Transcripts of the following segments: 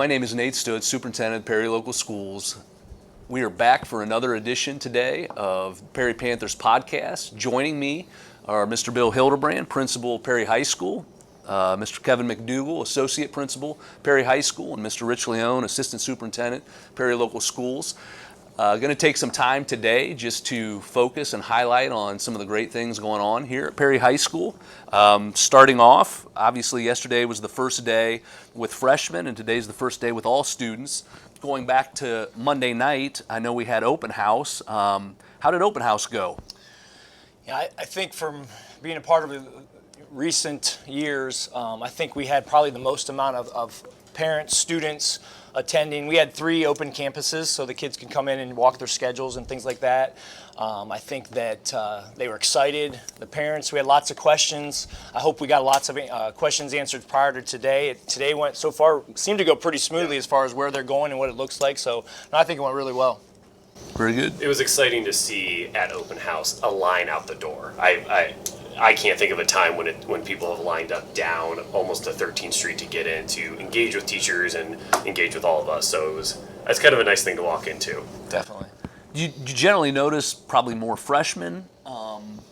My name is Nate Stood, Superintendent of Perry Local Schools. We are back for another edition today of Perry Panthers podcast. Joining me are Mr. Bill Hildebrand, Principal, Perry High School, Mr. Kevin McDougall, Associate Principal, Perry High School, and Mr. Rich Leone, Assistant Superintendent, Perry Local Schools. Going to take some time today just to focus and highlight on some of the great things going on here at Perry High School. Starting off, obviously yesterday was the first day with freshmen, and today's the first day with all students. Going back to Monday night, I know we had open house. How did open house go? Yeah, I think from being a part of the recent years, I think we had probably the most amount of parents, students attending. We had 3 open campuses, so the kids could come in and walk their schedules and things like that. I think that they were excited. The parents, we had lots of questions. I hope we got lots of questions answered prior to today. Today went, so far, seemed to go pretty smoothly as far as where they're going and what it looks like. So no, I think it went really well. Very good. It was exciting to see at open house a line out the door. I can't think of a time when people have lined up down almost to 13th Street to get in to engage with teachers and engage with all of us. So that's kind of a nice thing to walk into. Definitely. You generally notice probably more freshmen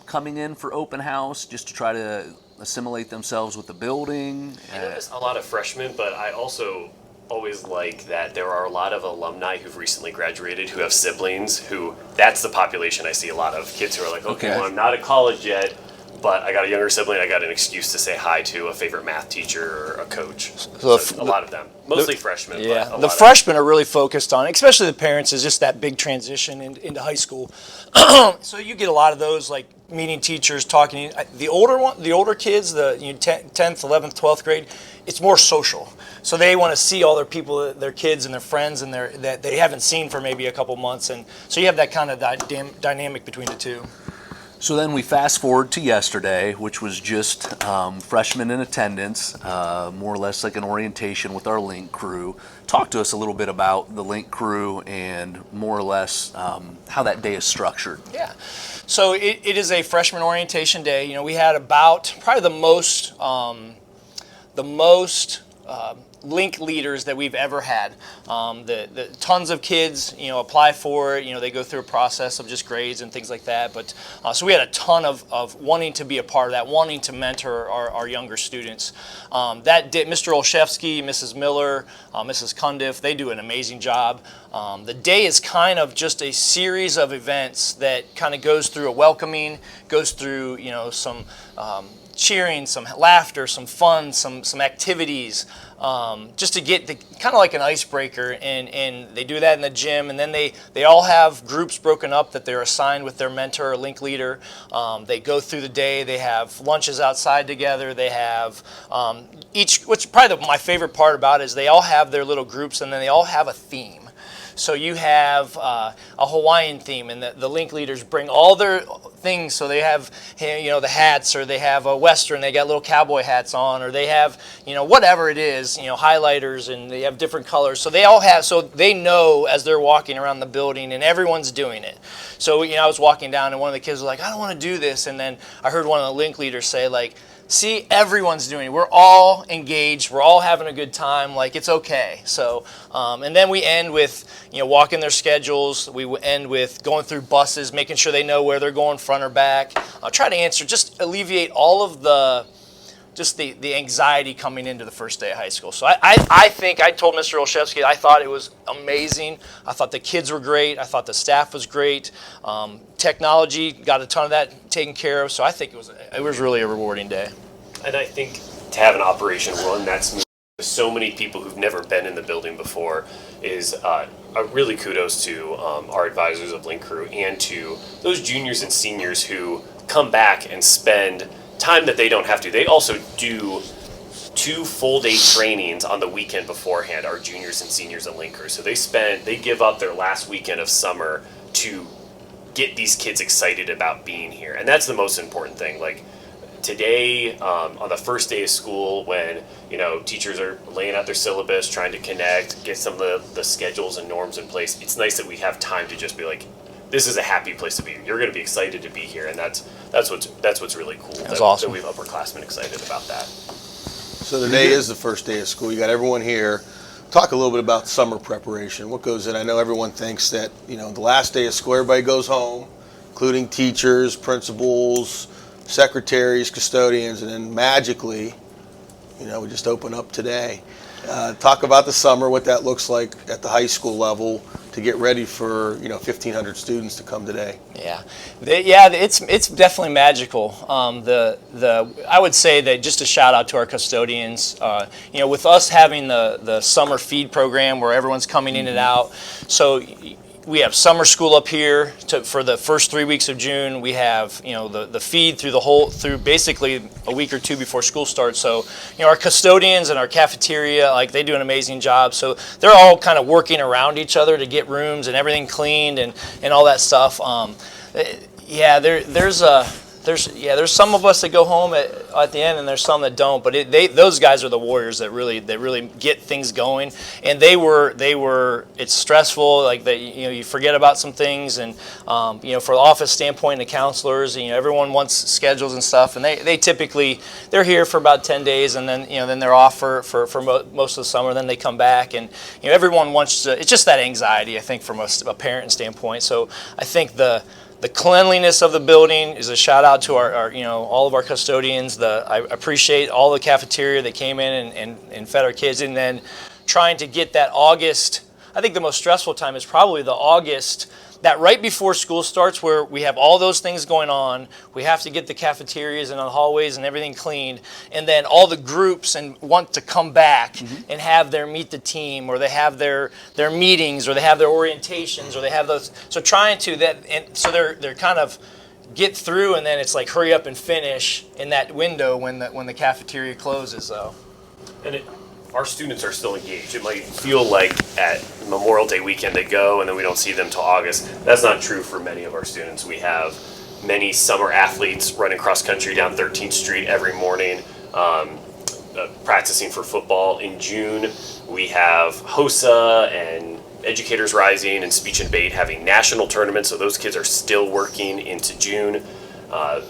coming in for open house just to try to assimilate themselves with the building. I notice a lot of freshmen, but I also always like that there are a lot of alumni who've recently graduated who have siblings who, that's the population I see a lot of kids who are like, okay. Well, I'm not at college yet, but I got a younger sibling, I got an excuse to say hi to a favorite math teacher or a coach. So a lot of them, mostly freshmen. Yeah, but the freshmen are really focused on, especially the parents, is just that big transition into high school. So you get a lot of those, like meeting teachers, talking. The older kids, the 10th, 11th, 12th grade, it's more social. So they want to see all their people, their kids and their friends, and that they haven't seen for maybe a couple months, and so you have that kind of dynamic between the two. So then we fast forward to yesterday, which was just freshmen in attendance, more or less like an orientation with our Link crew. Talk to us a little bit about the Link crew and more or less how that day is structured. Yeah, so it is a freshman orientation day. You know, we had about probably the most Link leaders that we've ever had. The tons of kids, apply for it. They go through a process of just grades and things like that. But so we had a ton of wanting to be a part of that, wanting to mentor our younger students. That did Mr. Olszewski, Mrs. Miller, Mrs. Cundiff, they do an amazing job. The day is kind of just a series of events that kind of goes through a welcoming, goes through some cheering, some laughter, some fun, some activities, just to get kind of like an icebreaker, and they do that in the gym, and then they all have groups broken up that they're assigned with their mentor or Link leader. They go through the day, they have lunches outside together, they have what's probably my favorite part about it is they all have their little groups, and then they all have a theme. So you have a Hawaiian theme, and the Link leaders bring all their things. So they have, the hats, or they have a Western, they got little cowboy hats on, or they have, whatever it is, highlighters, and they have different colors. So they all have, so they know as they're walking around the building, and everyone's doing it. So, I was walking down, and one of the kids was like, I don't want to do this. And then I heard one of the Link leaders say, like, see, everyone's doing it. We're all engaged. We're all having a good time. Like, it's okay. So, and then we end with, walking their schedules. We end with going through buses, making sure they know where they're going, front or back. I'll try to answer, just alleviate all of the anxiety coming into the first day of high school. So I think I told Mr. Olszewski, I thought it was amazing. I thought the kids were great. I thought the staff was great. Technology, got a ton of that taken care of. So I think it was really a rewarding day. And I think to have an operation run that smooth with so many people who've never been in the building before is a really kudos to our advisors of Link Crew and to those juniors and seniors who come back and spend time that they don't have to. They also do 2 full-day trainings on the weekend beforehand, our juniors and seniors at Link Crew. So they give up their last weekend of summer to get these kids excited about being here. And that's the most important thing. Like today, on the first day of school, when teachers are laying out their syllabus, trying to connect, get some of the schedules and norms in place, it's nice that we have time to just be like, this is a happy place to be. You're going to be excited to be here, and that's what's really cool. That's awesome. That we have upperclassmen excited about that. So today is the first day of school. You got everyone here. Talk a little bit about summer preparation. What goes in? I know everyone thinks that, the last day of school, everybody goes home, including teachers, principals, secretaries, custodians, and then magically, we just open up today. Talk about the summer, what that looks like at the high school level to get ready for 1,500 students to come today. Yeah, it's definitely magical. I would say that just a shout out to our custodians. With us having the summer feed program where everyone's coming in and out, so we have summer school up here for the first 3 weeks of June. We have the feed through basically a week or two before school starts. So our custodians and our cafeteria, they do an amazing job. So they're all kind of working around each other to get rooms and everything cleaned and all that stuff. There's some of us that go home at the end, and there's some that don't. But those guys are the warriors that really get things going. And it's stressful. You forget about some things, and for the office standpoint, the counselors, everyone wants schedules and stuff. And they're here for about 10 days, and then they're off for most of the summer. Then they come back, and everyone wants to. It's just that anxiety, I think, from a parent standpoint. So I think the cleanliness of the building is a shout out to our all of our custodians. I appreciate all the cafeteria that came in and fed our kids. And then trying to get that August, I think the most stressful time is probably the August, that right before school starts, where we have all those things going on. We have to get the cafeterias and the hallways and everything cleaned. And then all the groups want to come back and have their meet the team, or they have their meetings, or they have their orientations, or they have those. So trying to so they're kind of get through, and then it's like hurry up and finish in that window when the cafeteria closes, though. And our students are still engaged. It might feel like at Memorial Day weekend they go and then we don't see them till August. That's not true for many of our students. We have many summer athletes running cross country down 13th Street every morning, practicing for football. In June, we have HOSA and Educators Rising and Speech and Debate having national tournaments, so those kids are still working into June.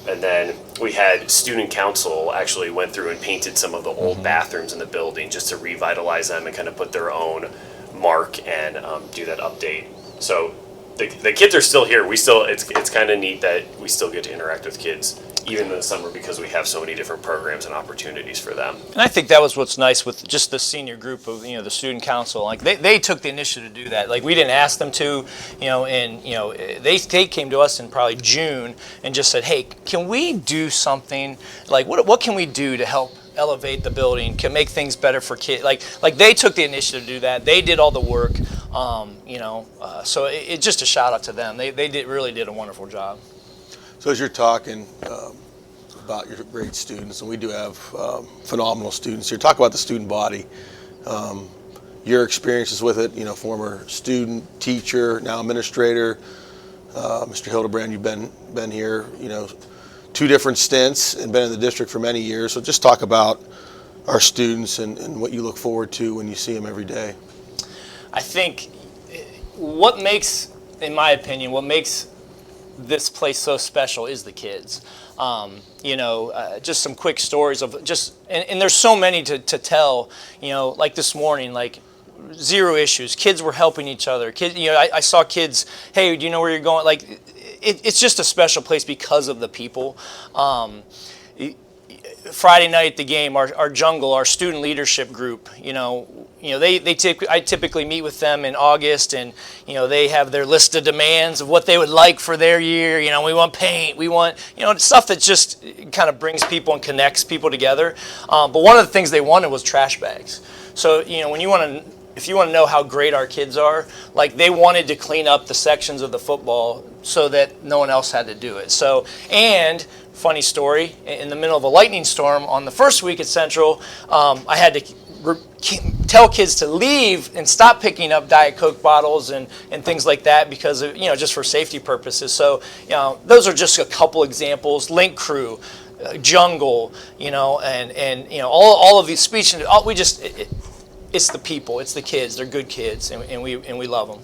And then we had student council actually went through and painted some of the old bathrooms in the building just to revitalize them and kind of put their own mark and do that update. So the kids are still here. It's kind of neat that we still get to interact with kids even in the summer because we have so many different programs and opportunities for them. And I think that was what's nice with just the senior group of the student council. They took the initiative to do that. We didn't ask them to, they came to us in probably June and just said, hey, can we do something? What can we do to help elevate the building, can make things better for kids? They took the initiative to do that. They did all the work. So it's just a shout out to them. They really did a wonderful job. So as you're talking about your great students, and we do have phenomenal students here, talk about the student body, your experiences with it, former student, teacher, now administrator. Mr. Hildebrand, you've been here, 2 different stints and been in the district for many years. So just talk about our students and what you look forward to when you see them every day. I think in my opinion, what makes this place so special is the kids. Just some quick stories of and there's so many to tell, like this morning, zero issues. Kids were helping each other. I saw kids, hey, do you know where you're going? It's just a special place because of the people. Friday night at the game, our jungle, our student leadership group, I typically meet with them in August, and they have their list of demands of what they would like for their year. We want paint, we want stuff that just kind of brings people and connects people together. But one of the things they wanted was trash bags. So if you want to know how great our kids are, they wanted to clean up the sections of the football so that no one else had to do it. So, and funny story, in the middle of a lightning storm on the first week at Central, I had to tell kids to leave and stop picking up Diet Coke bottles and things like that because of, just for safety purposes. So, those are just a couple examples. Link Crew, Jungle, and all of these speech and it's the people, it's the kids. They're good kids, and we love them.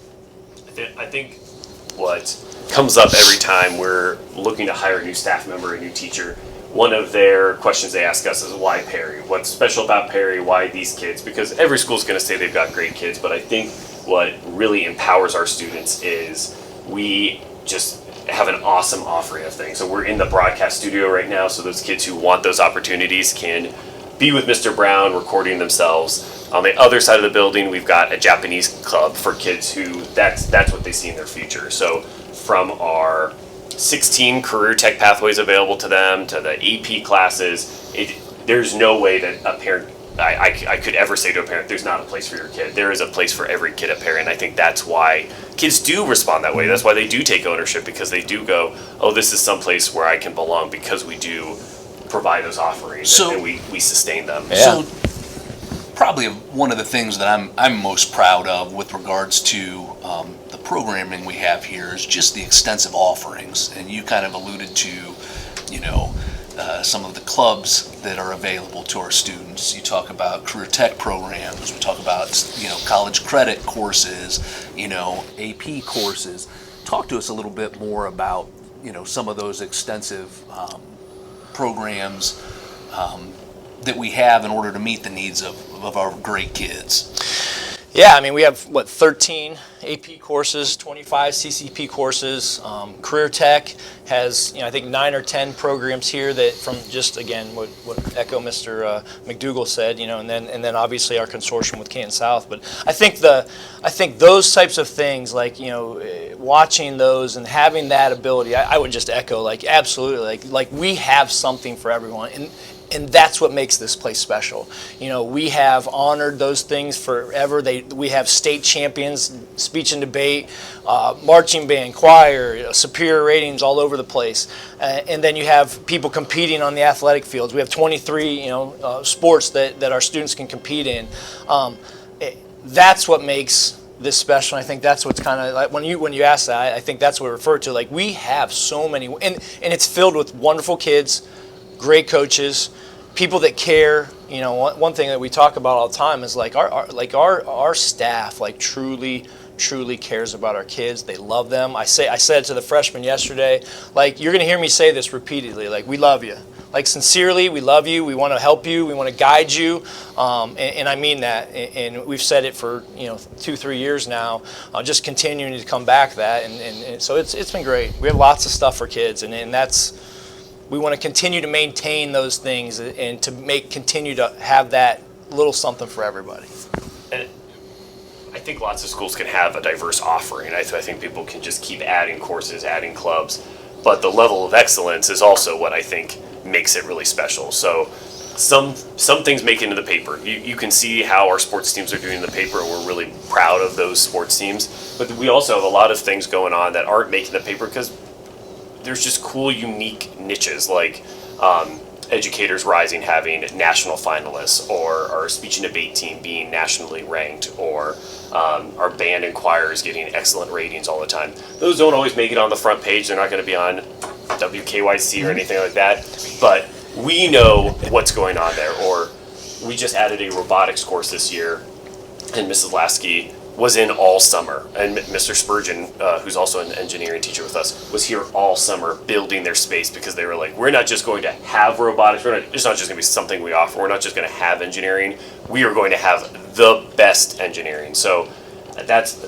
I think what comes up every time we're looking to hire a new staff member, a new teacher, one of their questions they ask us is why Perry? What's special about Perry? Why these kids? Because every school's going to say they've got great kids, but I think what really empowers our students is we just have an awesome offering of things. So we're in the broadcast studio right now, so those kids who want those opportunities can be with Mr. Brown recording themselves. On the other side of the building, we've got a Japanese club for kids who that's what they see in their future. So from our 16 career tech pathways available to them to the AP classes, there's no way that a parent, I could ever say to a parent, there's not a place for your kid. There is a place for every kid at Perry, and I think that's why kids do respond that way. That's why they do take ownership, because they do go, oh, this is some place where I can belong, because we do provide those offerings, So- and we sustain them. So, probably one of the things that I'm most proud of with regards to the programming we have here is just the extensive offerings. And you kind of alluded to, some of the clubs that are available to our students. You talk about career tech programs. We talk about, college credit courses, AP courses. Talk to us a little bit more about, some of those extensive programs that we have in order to meet the needs of our great kids. Yeah, I mean, we have, 13 AP courses, 25 CCP courses. Career Tech has, I think 9 or 10 programs here that, from just, again, what echo Mr. McDougall said, and then obviously our consortium with Canton South. But I think those types of things, like, watching those and having that ability, I would just echo, like, absolutely, like we have something for everyone. And that's what makes this place special. We have honored those things forever. We have state champions, speech and debate, marching band, choir, superior ratings all over the place. And then you have people competing on the athletic fields. We have 23, sports that our students can compete in. That's what makes this special. I think that's what's kind of like when you ask that, I think that's what we refer to. Like, we have so many, and it's filled with wonderful kids, great coaches, people that care. One thing that we talk about all the time is like our staff, like, truly cares about our kids. They love them. I said to the freshmen yesterday, like, you're going to hear me say this repeatedly, like, we love you. Like, sincerely, we love you. We want to help you. We want to guide you. And I mean that. And we've said it for 2-3 years now. Just continuing to come back that. And so it's been great. We have lots of stuff for kids, and that's. We want to continue to maintain those things and to continue to have that little something for everybody. And I think lots of schools can have a diverse offering. I think people can just keep adding courses, adding clubs, but the level of excellence is also what I think makes it really special. So some things make it into the paper. You can see how our sports teams are doing in the paper, and we're really proud of those sports teams. But we also have a lot of things going on that aren't making the paper because there's just cool, unique niches, like Educators Rising having national finalists, or our speech and debate team being nationally ranked, or our band and choirs getting excellent ratings all the time. Those don't always make it on the front page. They're not going to be on WKYC or anything like that, but we know what's going on there. Or we just added a robotics course this year, and Mrs. Lasky was in all summer, and Mr. Spurgeon, who's also an engineering teacher with us, was here all summer building their space, because they were like, we're not just going to have robotics, it's not just going to be something we offer, we're not just going to have engineering, we are going to have the best engineering. So that's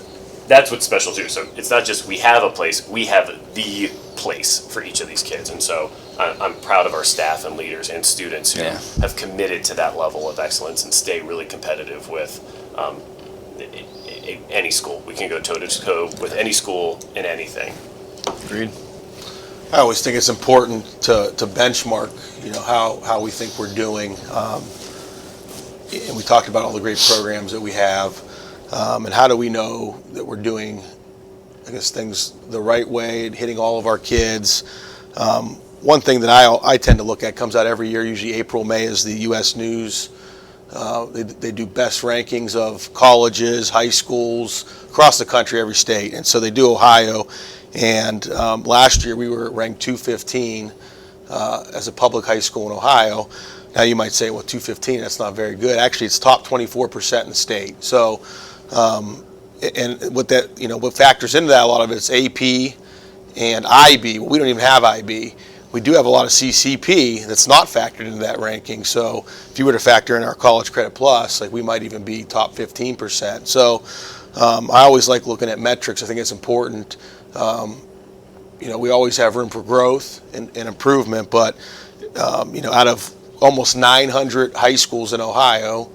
what's special too. So it's not just we have a place, we have the place for each of these kids. And so I'm proud of our staff and leaders and students who have committed to that level of excellence and stay really competitive with any school. We can go toe to toe with any school in anything. Agreed. I always think it's important to benchmark, how we think we're doing. And we talked about all the great programs that we have, and how do we know that we're doing, things the right way and hitting all of our kids. One thing that I tend to look at, comes out every year, usually April, May, is the U.S. News. They do best rankings of colleges, high schools across the country, every state, and so they do Ohio. And last year we were ranked 215 as a public high school in Ohio. Now you might say, well, 215, that's not very good. Actually, it's top 24% in the state. So, and what that, what factors into that, a lot of it's AP and IB. Well, we don't even have IB. we do have a lot of CCP that's not factored into that ranking. So if you were to factor in our College Credit Plus, like we might even be top 15%. So I always like looking at metrics. I think it's important. We always have room for growth and improvement, but out of almost 900 high schools in Ohio,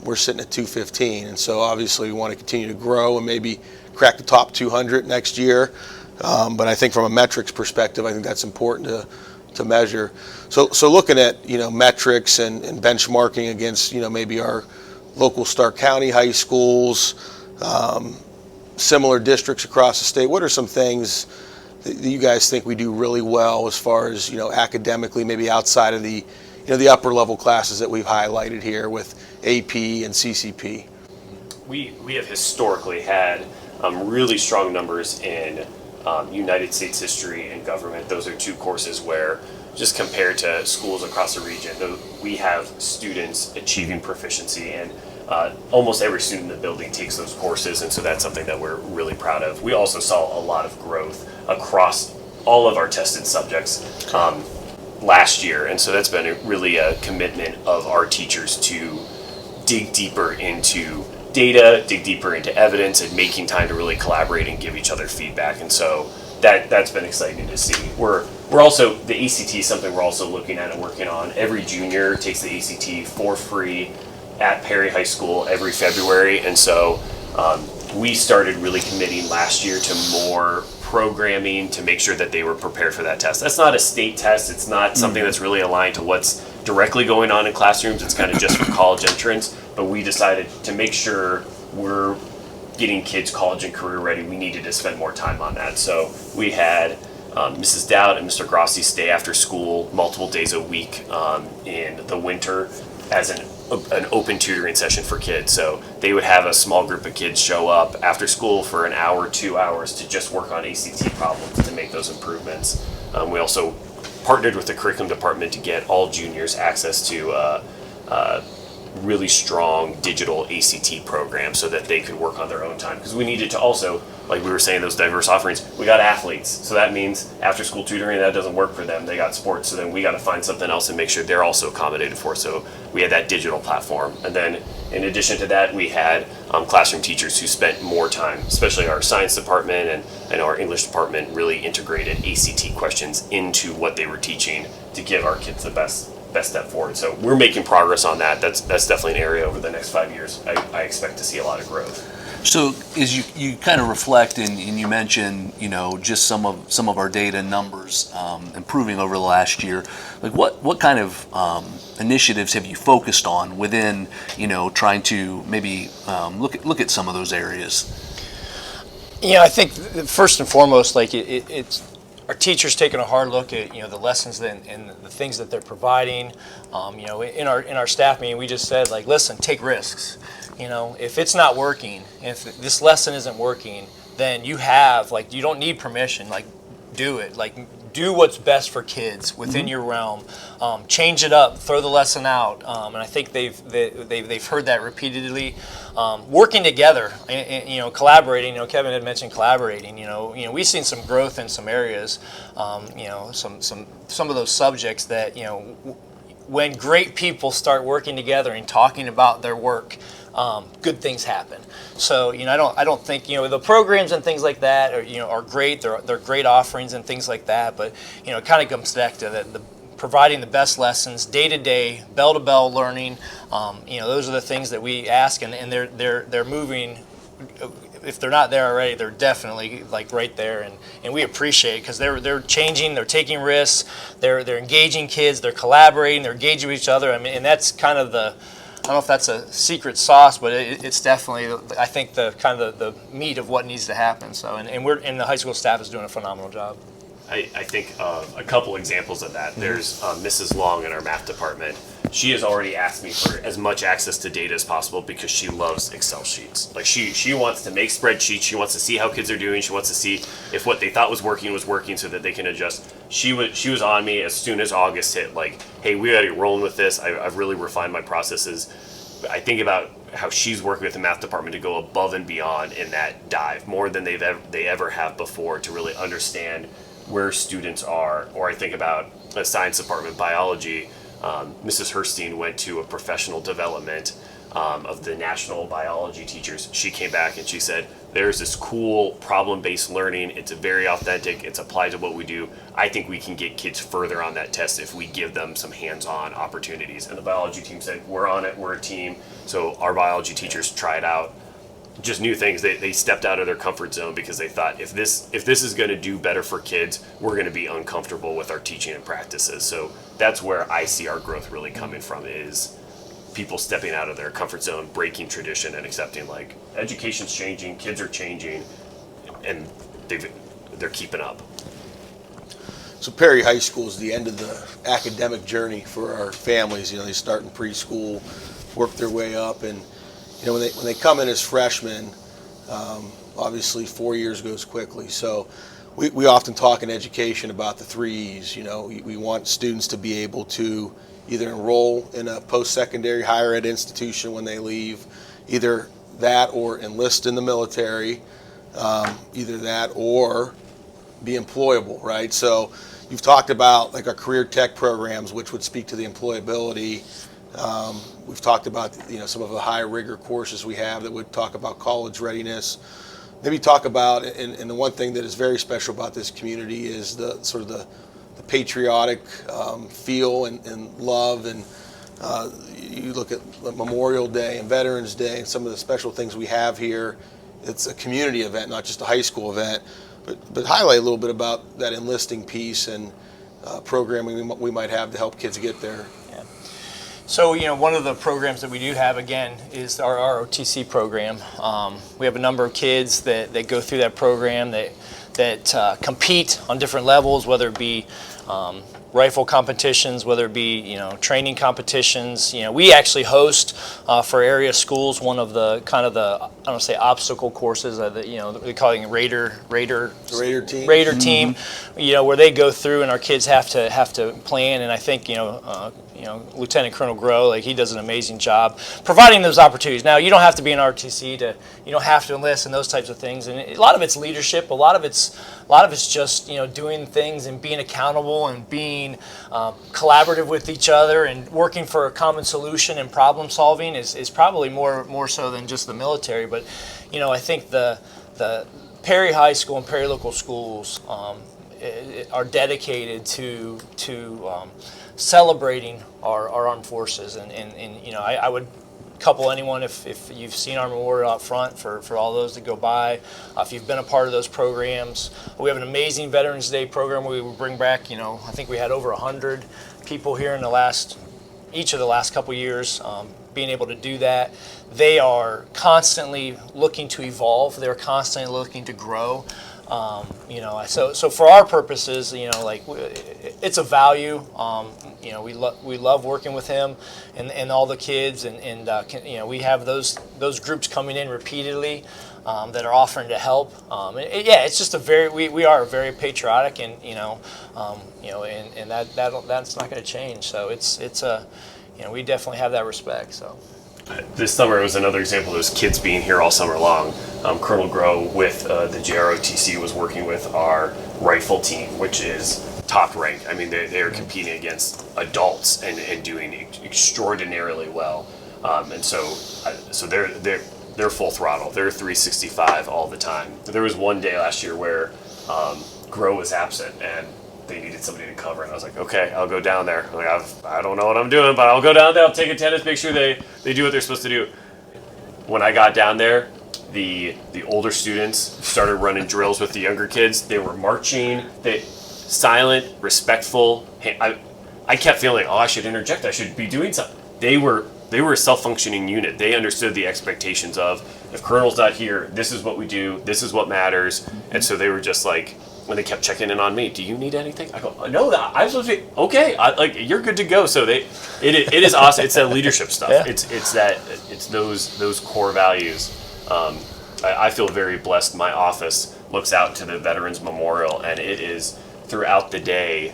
we're sitting at 215, and so obviously we want to continue to grow and maybe crack the top 200 next year. But I think from a metrics perspective, I think that's important to measure. So looking at metrics and benchmarking against maybe our local Stark County high schools, similar districts across the state. What are some things that you guys think we do really well as far as academically, maybe outside of the the upper level classes that we've highlighted here with AP and CCP? We have historically had really strong numbers in United States history and government. Those are two courses where, just compared to schools across the region, we have students achieving proficiency, and almost every student in the building takes those courses, and so that's something that we're really proud of. We also saw a lot of growth across all of our tested subjects last year, and so that's been really a commitment of our teachers to dig deeper into data, dig deeper into evidence, and making time to really collaborate and give each other feedback. And so that's been exciting to see. We're also, the ACT is something we're also looking at and working on. Every junior takes the ACT for free at Perry High School every February, and so we started really committing last year to more programming to make sure that they were prepared for that test. That's not a state test. It's not something that's really aligned to what's directly going on in classrooms. It's kind of just for college entrance. But we decided to make sure we're getting kids college and career ready, we needed to spend more time on that. So we had Mrs. Dowd and Mr. Grossi stay after school multiple days a week in the winter as an open tutoring session for kids. So they would have a small group of kids show up after school for an hour, 2 hours to just work on ACT problems to make those improvements. We also partnered with the curriculum department to get all juniors access to really strong digital ACT program so that they could work on their own time. Because we needed to also, like we were saying, those diverse offerings, we got athletes. So that means after school tutoring, that doesn't work for them. They got sports. So then we got to find something else and make sure they're also accommodated for. So we had that digital platform. And then in addition to that, we had classroom teachers who spent more time, especially our science department and our English department, really integrated ACT questions into what they were teaching to give our kids the best step forward. So we're making progress on that. That's definitely an area over the next 5 years I expect to see a lot of growth. So as you kind of reflect and you mentioned, just some of our data numbers improving over the last year, like what kind of initiatives have you focused on within, trying to maybe look at some of those areas? I think first and foremost, like it's our teachers taking a hard look at the lessons and the things that they're providing. In our staff meeting, we just said, like, listen, take risks. If it's not working, if this lesson isn't working, then you don't need permission. Like, do it. Like, do what's best for kids within your realm. Change it up. Throw the lesson out. And I think they've heard that repeatedly. Working together, and collaborating. Kevin had mentioned collaborating. We've seen some growth in some areas. Some of those subjects that when great people start working together and talking about their work, good things happen. So I don't think the programs and things like that are great. They're great offerings and things like that. But it kind of comes back to the providing the best lessons day to day, bell to bell learning. Those are the things that we ask, and they're moving. If they're not there already, they're definitely like right there, and we appreciate it because they're changing, they're taking risks, they're engaging kids, they're collaborating, they're engaging with each other. And that's kind of I don't know if that's a secret sauce, but it's definitely, I think, the kind of the meat of what needs to happen. So and the high school staff is doing a phenomenal job. I think a couple examples of that. There's Mrs. Long in our math department. She has already asked me for as much access to data as possible because she loves Excel sheets. Like she wants to make spreadsheets. She wants to see how kids are doing. She wants to see if what they thought was working so that they can adjust. She was on me as soon as August hit. Like, hey, we got to get rolling with this. I've really refined my processes. I think about how she's working with the math department to go above and beyond in that dive, more than they ever have before, to really understand where students are, or I think about the science department, biology. Mrs. Herstein went to a professional development of the national biology teachers. She came back and she said, there's this cool problem-based learning. It's very authentic. It's applied to what we do. I think we can get kids further on that test if we give them some hands-on opportunities. And the biology team said, we're on it. We're a team. So our biology teachers tried out just new things. They stepped out of their comfort zone because they thought, if this is going to do better for kids, we're going to be uncomfortable with our teaching and practices. So that's where I see our growth really coming from, is people stepping out of their comfort zone, breaking tradition, and accepting, like, education's changing, kids are changing, and they're keeping up. So Perry High School is the end of the academic journey for our families. They start in preschool, work their way up, and when they come in as freshmen, obviously 4 years goes quickly. So we often talk in education about the 3 E's. We want students to be able to either enroll in a post-secondary higher ed institution when they leave, either that or enlist in the military, either that or be employable, right? So you've talked about like our career tech programs, which would speak to the employability. We've talked about some of the high rigor courses we have that would talk about college readiness. Maybe talk about, and the one thing that is very special about this community is the sort of the patriotic feel and love, and you look at Memorial Day and Veterans Day and some of the special things we have here. It's a community event, not just a high school event, but highlight a little bit about that enlisting piece and programming we might have to help kids get there. Yeah. So, one of the programs that we do have, again, is our ROTC program. We have a number of kids that go through that program that compete on different levels, whether it be rifle competitions, whether it be training competitions. We actually host for area schools one of the kind of the, I don't want to say obstacle courses, they call it Raider team, where they go through and our kids have to plan. And I think Lieutenant Colonel Grow, he does an amazing job providing those opportunities. Now, you don't have to be an RTC you don't have to enlist and those types of things. And a lot of it's leadership. A lot of it's just doing things and being accountable and being collaborative with each other and working for a common solution, and problem solving is probably more so than just the military. But I think the Perry High School and Perry local schools are dedicated to celebrating our armed forces, and I would couple anyone, if you've seen our memorial out front, for all those that go by, if you've been a part of those programs. We have an amazing Veterans Day program where we bring back, I think we had over 100 people here in each of the last couple years, being able to do that. They are constantly looking to evolve. They're constantly looking to grow. So for our purposes, it's a value. We love working with him and all the kids, and we have those groups coming in repeatedly that are offering to help. It's just we are very patriotic, and and that's not going to change. So it's we definitely have that respect. So. This summer was another example of those kids being here all summer long. Colonel Grow with the JROTC was working with our rifle team, which is top ranked. I mean, they are competing against adults and doing extraordinarily well. And so they're full throttle. They're 365 all the time. There was one day last year where Grow was absent and they needed somebody to cover, and I was like, okay, I'll go down there. I don't know what I'm doing, but I'll go down there, I'll take attendance, make sure they do what they're supposed to do. When I got down there, the older students started running drills with the younger kids. They were marching, silent, respectful. I kept feeling, I should interject, I should be doing something. They were a self-functioning unit. They understood the expectations of, if Colonel's not here, this is what we do, this is what matters. And so they were just like, when they kept checking in on me, do you need anything? I go, no, I'm supposed to be okay. You're good to go. So it is awesome. It's that leadership stuff. Yeah. It's those core values. I feel very blessed. My office looks out to the Veterans Memorial, and it is throughout the day.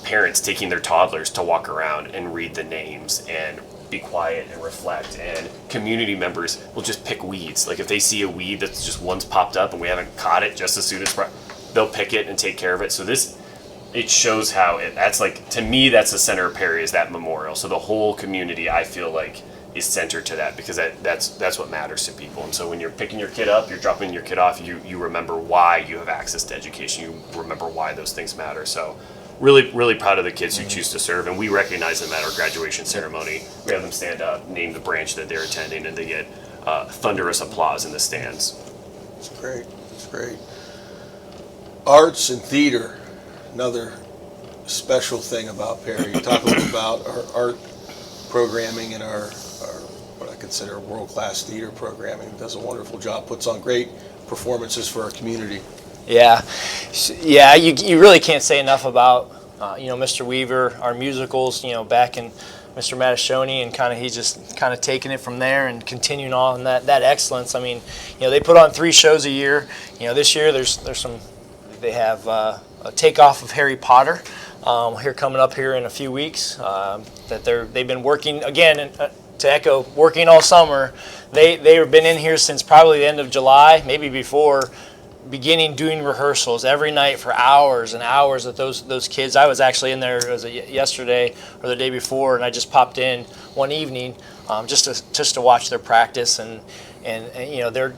Parents taking their toddlers to walk around and read the names and be quiet and reflect, and community members will just pick weeds. Like if they see a weed that's just once popped up and we haven't caught it just as soon as they'll pick it and take care of it. So it shows how that's like, to me, that's the center of Perry, is that memorial. So the whole community, I feel like, is centered to that, because that's what matters to people. And so when you're picking your kid up, you're dropping your kid off, you remember why you have access to education. You remember why those things matter. So really, really proud of the kids who choose to serve, and we recognize them at our graduation ceremony. We have them stand up, name the branch that they're attending, and they get thunderous applause in the stands. It's great. It's great. Arts and theater, another special thing about Perry. Talk a little about our art programming and our what I consider world-class theater programming. Does a wonderful job, puts on great performances for our community. Yeah, you really can't say enough about Mr. Weaver, our musicals. Back in Mr. Mattachoni, and he's just kind of taking it from there and continuing on that excellence. I mean, they put on 3 shows a year. This year there's some. They have a takeoff of Harry Potter here coming up here in a few weeks. That they've been working again. To echo, working all summer. They've been in here since probably the end of July, maybe before, beginning doing rehearsals every night for hours and hours with those kids. I was actually in there yesterday or the day before, and I just popped in one evening just to watch their practice, and they're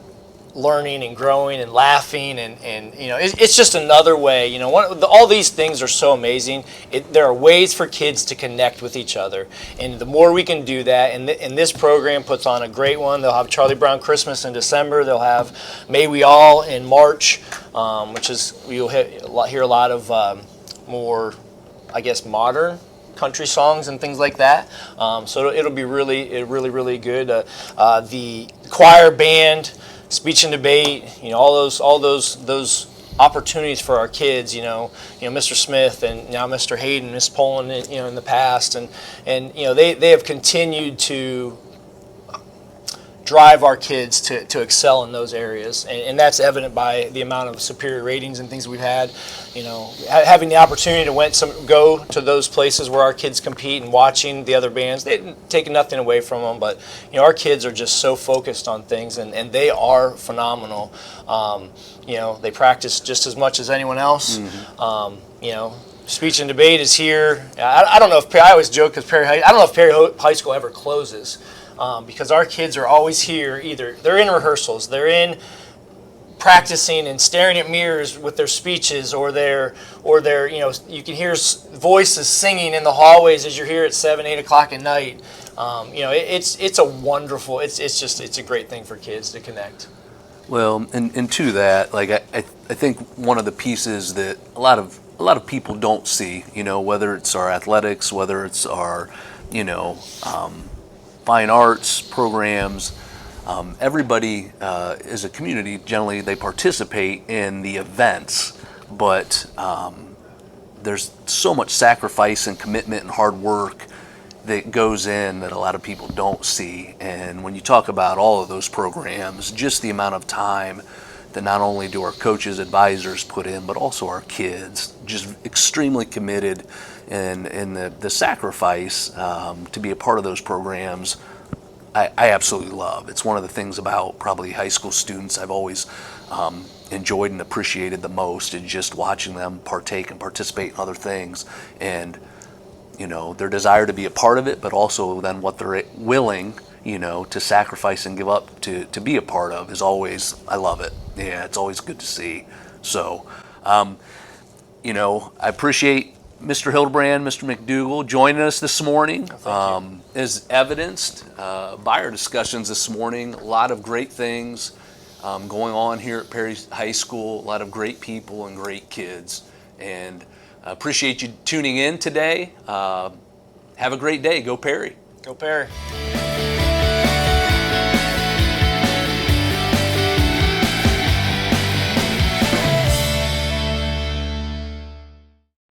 learning and growing and laughing, and it's just another way. All these things are so amazing. There are ways for kids to connect with each other, and the more we can do that, and this program puts on a great one. They'll have Charlie Brown Christmas in December. They'll have May We All in March, which is you'll hear a lot of more, I guess, modern country songs and things like that. So it'll be really good. The choir band, speech and debate, all those opportunities for our kids. Mr. Smith and now Mr. Hayden, Miss Poland, in the past, and they have continued to drive our kids to excel in those areas, and that's evident by the amount of superior ratings and things we've had. Having the opportunity to go to those places where our kids compete and watching the other bands, they take nothing away from them, but our kids are just so focused on things, and they are phenomenal. They practice just as much as anyone else. Speech and debate is here. I don't know if I always joke because I don't know if Perry High School ever closes. Because our kids are always here. Either they're in rehearsals, they're in practicing and staring at mirrors with their speeches, or they're you can hear voices singing in the hallways as you're here at 7-8 o'clock at night. It's a wonderful. It's a great thing for kids to connect. Well, and to that, like I think one of the pieces that a lot of people don't see, whether it's our athletics, whether it's our, fine arts programs, everybody as a community, generally they participate in the events, but there's so much sacrifice and commitment and hard work that goes in that a lot of people don't see. And when you talk about all of those programs, just the amount of time that not only do our coaches, advisors put in, but also our kids, just extremely committed, and the sacrifice to be a part of those programs, I absolutely love. It's one of the things about probably high school students I've always enjoyed and appreciated the most, is just watching them partake and participate in other things, and their desire to be a part of it, but also then what they're willing to sacrifice and give up to be a part of is always, I love it. Yeah, it's always good to see. So, I appreciate Mr. Hildebrand, Mr. McDougall joining us this morning. As evidenced by our discussions this morning, a lot of great things going on here at Perry High School, a lot of great people and great kids. And I appreciate you tuning in today. Have a great day. Go Perry. Go Perry.